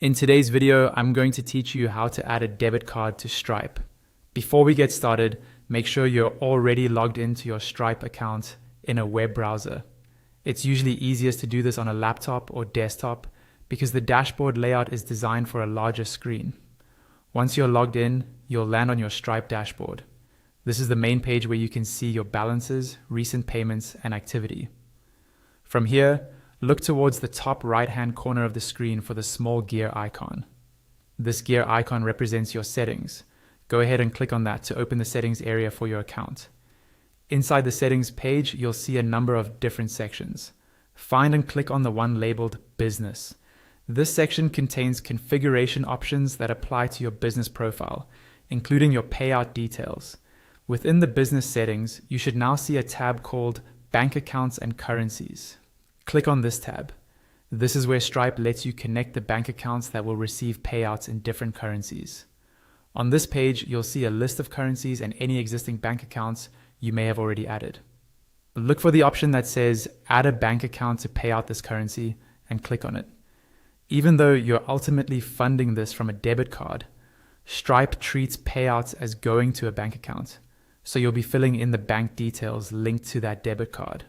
In today's video, I'm going to teach you how to add a debit card to Stripe. Before we get started, make sure you're already logged into your Stripe account in a web browser. It's usually easiest to do this on a laptop or desktop because the dashboard layout is designed for a larger screen. Once you're logged in, you'll land on your Stripe dashboard. This is the main page where you can see your balances, recent payments, and activity. From here, look towards the top right-hand corner of the screen for the small gear icon. This gear icon represents your settings. Go ahead and click on that to open the settings area for your account. Inside the settings page, you'll see a number of different sections. Find and click on the one labeled Business. This section contains configuration options that apply to your business profile, including your payout details. Within the business settings, you should now see a tab called Bank Accounts and Currencies. Click on this tab. This is where Stripe lets you connect the bank accounts that will receive payouts in different currencies. On this page, you'll see a list of currencies and any existing bank accounts you may have already added. Look for the option that says Add a bank account to pay out this currency and click on it. Even though you're ultimately funding this from a debit card, Stripe treats payouts as going to a bank account, so you'll be filling in the bank details linked to that debit card.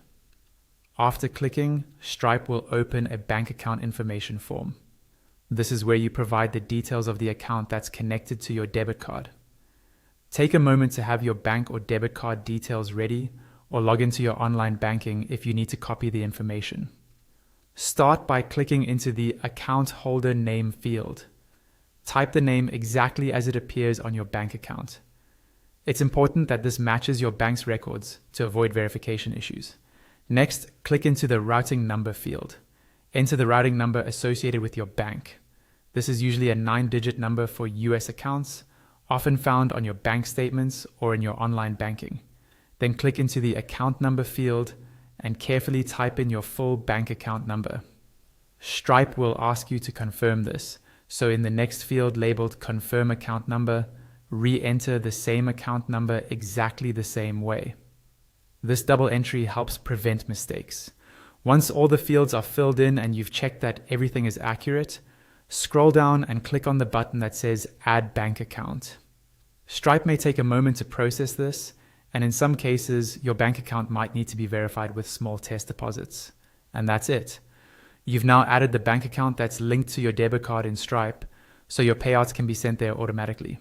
After clicking, Stripe will open a bank account information form. This is where you provide the details of the account that's connected to your debit card. Take a moment to have your bank or debit card details ready, or log into your online banking if you need to copy the information. Start by clicking into the Account Holder Name field. Type the name exactly as it appears on your bank account. It's important that this matches your bank's records to avoid verification issues. Next, click into the routing number field. Enter the routing number associated with your bank. This is usually a 9-digit number for US accounts, often found on your bank statements or in your online banking. Then click into the account number field and carefully type in your full bank account number. Stripe will ask you to confirm this, so in the next field labeled Confirm Account Number, re-enter the same account number exactly the same way. This double entry helps prevent mistakes. Once all the fields are filled in and you've checked that everything is accurate, scroll down and click on the button that says Add Bank Account. Stripe may take a moment to process this, and in some cases, your bank account might need to be verified with small test deposits. And that's it. You've now added the bank account that's linked to your debit card in Stripe, so your payouts can be sent there automatically.